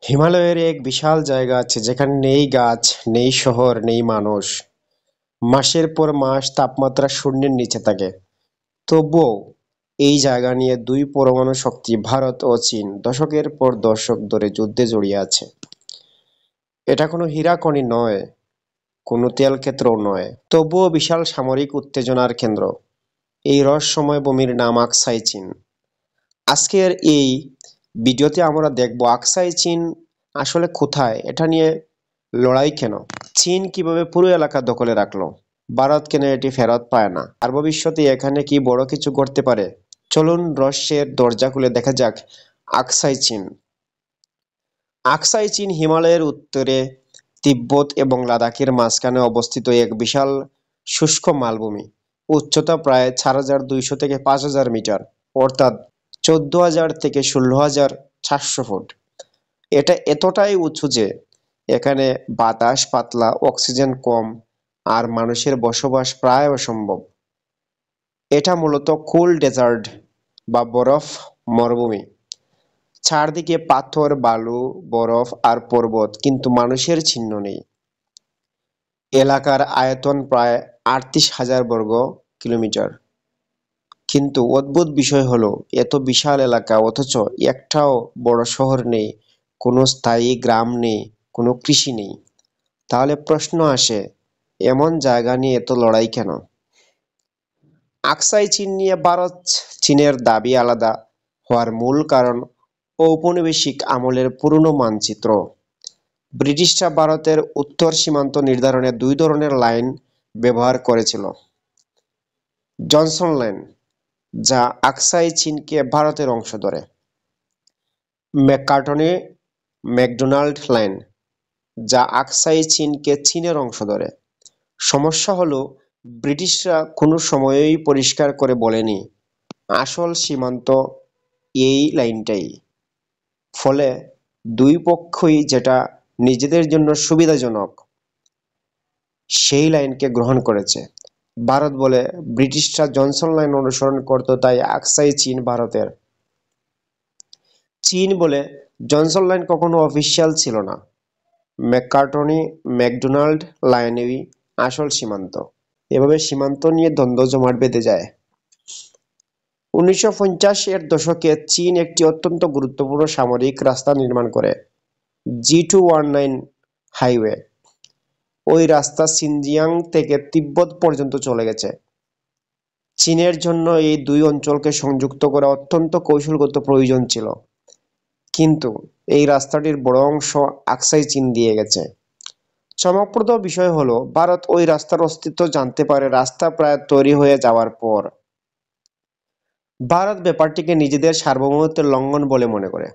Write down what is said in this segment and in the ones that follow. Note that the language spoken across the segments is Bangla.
হিমালয়ের এক বিশাল জায়গা আছে যেখানে নেই গাছ, নেই শহর, নেই মানুষ। মাসের পর মাস তাপমাত্রা শূন্যের নিচে থাকে। তবুও এই জায়গা নিয়ে দুই পরমাণু শক্তি ভারত ও চীন দশকের পর দশক ধরে যুদ্ধে জড়িয়ে আছে। এটা কোনো হীরা খনি নয়, কোনো তেল ক্ষেত্রও নয়, তবুও বিশাল সামরিক উত্তেজনার কেন্দ্র। এই রহস্যময় ভূমির নাম আকসাই চীন। আজকের এই ভিডিওতে আমরা দেখব আকসাই চীন আসলে কোথায়, এটা নিয়ে লড়াই কেন, চীন কিভাবে পুরো এলাকা দখলে রাখলো, ভারত কেন এটি ফেরত পায় না, আর ভবিষ্যতে এখানে কি বড় কিছু ঘটতে পারে। চলুন রহস্যের দরজা খুলে দেখা যাক। আকসাই চীন। আকসাই চীন হিমালয়ের উত্তরে তিব্বত এবং লাদাখের মাঝখানে অবস্থিত এক বিশাল শুষ্ক মালভূমি। উচ্চতা প্রায় ৪,২০০ থেকে ৫,০০০ মিটার, অর্থাৎ ১৪,০০০ থেকে ১৬,৪০০ ফুট। এটা এতটাই উঁচু যে এখানে বাতাস পাতলা, অক্সিজেন কম, আর মানুষের বসবাস প্রায় অসম্ভব। এটা মূলত কুল ডেজার্ট বা বরফ মরুভূমি। চারদিকে পাথর, বালু, বরফ আর পর্বত, কিন্তু মানুষের চিহ্ন নেই। এলাকার আয়তন প্রায় ৩৮,০০০ বর্গ কিলোমিটার। কিন্তু অদ্ভুত বিষয় হলো, এত বিশাল এলাকা অথচ একটাও বড় শহর নেই, কোনো স্থায়ী গ্রাম নেই, কোনো কৃষি নেই। তাহলে প্রশ্ন আসে, এমন জায়গা নিয়ে এত লড়াই কেন? আকসাই চীন নিয়ে ভারত চীনের দাবি আলাদা হওয়ার মূল কারণ ঔপনিবেশিক আমলের পুরনো মানচিত্র। ব্রিটিশরা ভারতের উত্তর সীমান্ত নির্ধারণে দুই ধরনের লাইন ব্যবহার করেছিল। জনসন লাইন, যা আকসাই চীনকে ভারতের অংশ ধরে; ম্যাককার্টনি ম্যাকডোনাল্ড লাইন, যা আকসাই চীনকে চীনের অংশ ধরে। সমস্যা হলো, ব্রিটিশরা কোনো সময়ই পরিষ্কার করে বলেনি আসল সীমান্ত এই লাইনটাই। ফলে দুই পক্ষই যেটা নিজেদের জন্য সুবিধাজনক সেই লাইনকে গ্রহণ করেছে। ভারত বলে ব্রিটিশরা জনসন লাইন অনুসরণ করত, তাই আকসাই চীন ভারতের। চীন বলে জনসন লাইন কখনো অফিসিয়াল ছিল না, ম্যাককার্টনি ম্যাকডোনাল্ড লাইনই আসল সীমান্ত। এভাবে সীমান্ত নিয়ে দ্বন্দ্ব জমাট বেঁধে যায়। ১৯৫০-এর দশকে চীন একটি অত্যন্ত গুরুত্বপূর্ণ সামরিক রাস্তা নির্মাণ করে, G219 হাইওয়ে। ওই রাস্তা সিনজিয়াং থেকে তিব্বত পর্যন্ত চলে গেছে। চীনের জন্য এই দুই অঞ্চলকে সংযুক্ত করা অত্যন্ত কৌশলগত প্রয়োজন ছিল, কিন্তু এই রাস্তাটির বড় অংশ আকসাই চীন দিয়ে গেছে। চমকপ্রদ বিষয় হলো, ভারত ওই রাস্তার অস্তিত্ব জানতে পারে রাস্তা প্রায় তৈরি হয়ে যাওয়ার পর। ভারত ব্যাপারটিকে নিজেদের সার্বভৌমত্বের লঙ্ঘন বলে মনে করে।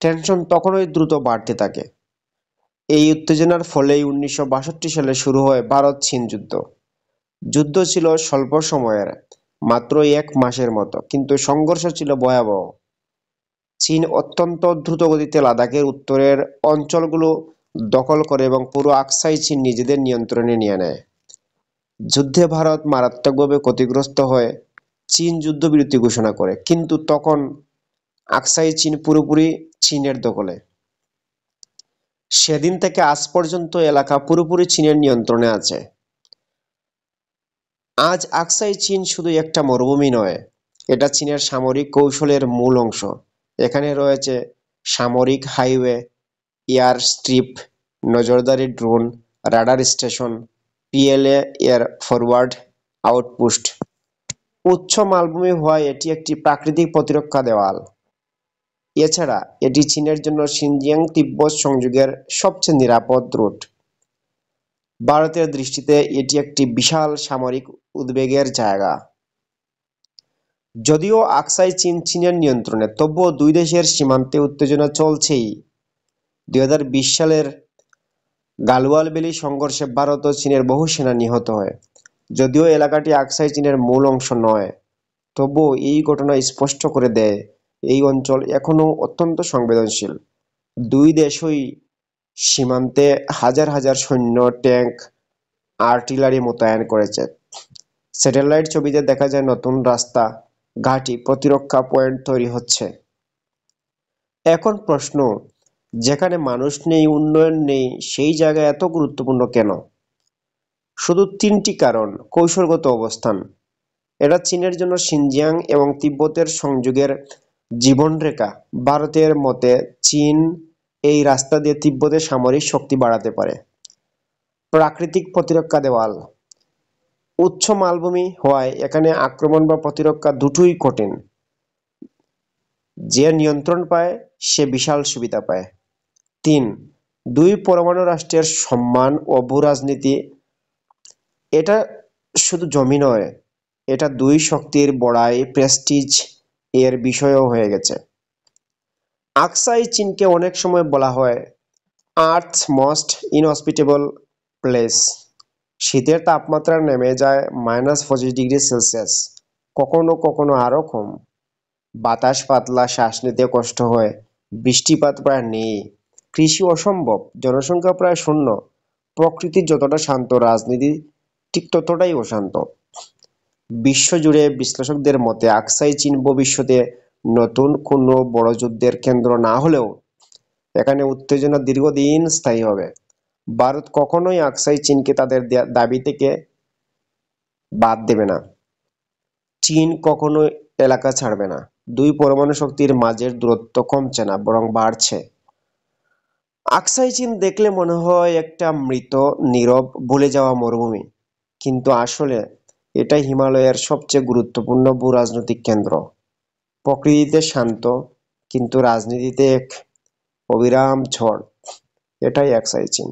টেনশন তখনই দ্রুত বাড়তে থাকে। এই উত্তেজনার ফলেই ১৯৬২ সালে শুরু হয় ভারত চীন যুদ্ধ। যুদ্ধ ছিল স্বল্প সময়ের, মাত্র ১ মাসের মতো, কিন্তু সংঘর্ষ ছিল ভয়াবহ। চীন অত্যন্ত দ্রুতগতিতে লাদাখের উত্তরের অঞ্চলগুলো দখল করে এবং পুরো আকসাই চীন নিজেদের নিয়ন্ত্রণে নিয়ে নেয়। যুদ্ধে ভারত মারাত্মকভাবে ক্ষতিগ্রস্ত হয়ে চীন যুদ্ধবিরতি ঘোষণা করে, কিন্তু তখন আকসাই চীন পুরোপুরি চীনের দখলে। সেদিন থেকে আজ পর্যন্ত এলাকা পুরোপুরি চীনের নিয়ন্ত্রণে আছে। আজ আকসাই চীন শুধু একটা মরুভূমি নয়, এটা চীনের সামরিক কৌশলের মূল অংশ। এখানে রয়েছে সামরিক হাইওয়ে, এয়ার স্ট্রিপ, নজরদারি ড্রোন, রাডার স্টেশন, পিএলএ এর ফরওয়ার্ড আউটপোস্ট। উচ্চ মালভূমি হওয়ায় এটি একটি প্রাকৃতিক প্রতিরক্ষা দেওয়াল। এছাড়া এটি চীনের জন্য সিনজিয়াং তিব্বত সংযোগের সবচেয়ে নিরাপদ রুট। ভারতের দৃষ্টিতে এটি একটি বিশাল সামরিক উদ্বেগের জায়গা। যদিও আকসাই চীন চীনের নিয়ন্ত্রণে, তবুও দুই দেশের সীমান্তে উত্তেজনা চলছেই। ২০২০ সালের গালওয়ান ভ্যালি সংঘর্ষে ভারত ও চীনের বহু সেনা নিহত হয়। যদিও এলাকাটি আকসাই চীনের মূল অংশ নয়, তবুও এই ঘটনা স্পষ্ট করে দেয় এই অঞ্চল এখনও অত্যন্ত সংবেদনশীল। দুই দেশই সীমান্তে হাজার হাজার সৈন্য, ট্যাঙ্ক, আর্টিলারি মোতায়েন করেছে। স্যাটেলাইট ছবিতে দেখা যায় নতুন রাস্তা, ঘাঁটি, প্রতিরক্ষা পয়েন্ট তৈরি হচ্ছে। এখন প্রশ্ন, যেখানে মানুষ নেই, উন্নয়ন নেই, সেই জায়গা এত গুরুত্বপূর্ণ কেন? শুধু তিনটি কারণ: কৌশলগত অবস্থান, এটা চীনের জন্য সিনজিয়াং এবং তিব্বতের সংযোগের জীবনরেখা। ভারতের মতে চীন এই রাস্তা দিয়ে তিব্বতের সামরিক শক্তি বাড়াতে পারে। প্রাকৃতিক প্রতিরক্ষা দেওয়াল, উচ্চ মালভূমি হওয়ায় এখানে আক্রমণ বা প্রতিরক্ষা দুটোই কঠিন। যে নিয়ন্ত্রণ পায় সে বিশাল সুবিধা পায়। ৩. দুই পরমাণু রাষ্ট্রের সম্মান ও ভূরাজনীতি, এটা শুধু জমি নয়, এটা দুই শক্তির বড়াই, প্রেস্টিজ এর বিষয়ও হয়ে গেছে। আকসাই চীনকে অনেক সময় বলা হয় আর্থ মোস্ট ইনহসপিটেবল প্লেস। শীতের তাপমাত্রা নেমে যায় -25°C, কখনো কখনো আরো কম। বাতাস পাতলা, শ্বাস নিতে কষ্ট হয়, বৃষ্টিপাত প্রায় নেই, কৃষি অসম্ভব, জনসংখ্যা প্রায় শূন্য। প্রকৃতি যতটা শান্ত, রাজনীতি ঠিক ততটাই অশান্ত। বিশ্বজুড়ে বিশ্লেষকদের মতে আকসাই চীন ভবিষ্যতে নতুন কোনো বড় যুদ্ধের কেন্দ্র না হলেও এখানে উত্তেজনা দীর্ঘদিন স্থায়ী হবে। ভারত কখনোই আকসাই চীনকে তাদের দাবি থেকে বাদ দেবে না। চীন কখনো এলাকা ছাড়বে না। দুই পরমাণু শক্তির মাঝের দূরত্ব কমছে না, বরং বাড়ছে। আকসাই চীন দেখলে মনে হয় একটা মৃত, নীরব, ভুলে যাওয়া মরুভূমি, কিন্তু আসলে এটাই হিমালয়ের সবচেয়ে গুরুত্বপূর্ণ ভূরাজনৈতিক কেন্দ্র। প্রকৃতিতে শান্ত, কিন্তু রাজনীতিতে এক অবিরাম ঝড়। এটাই আকসাই চীন।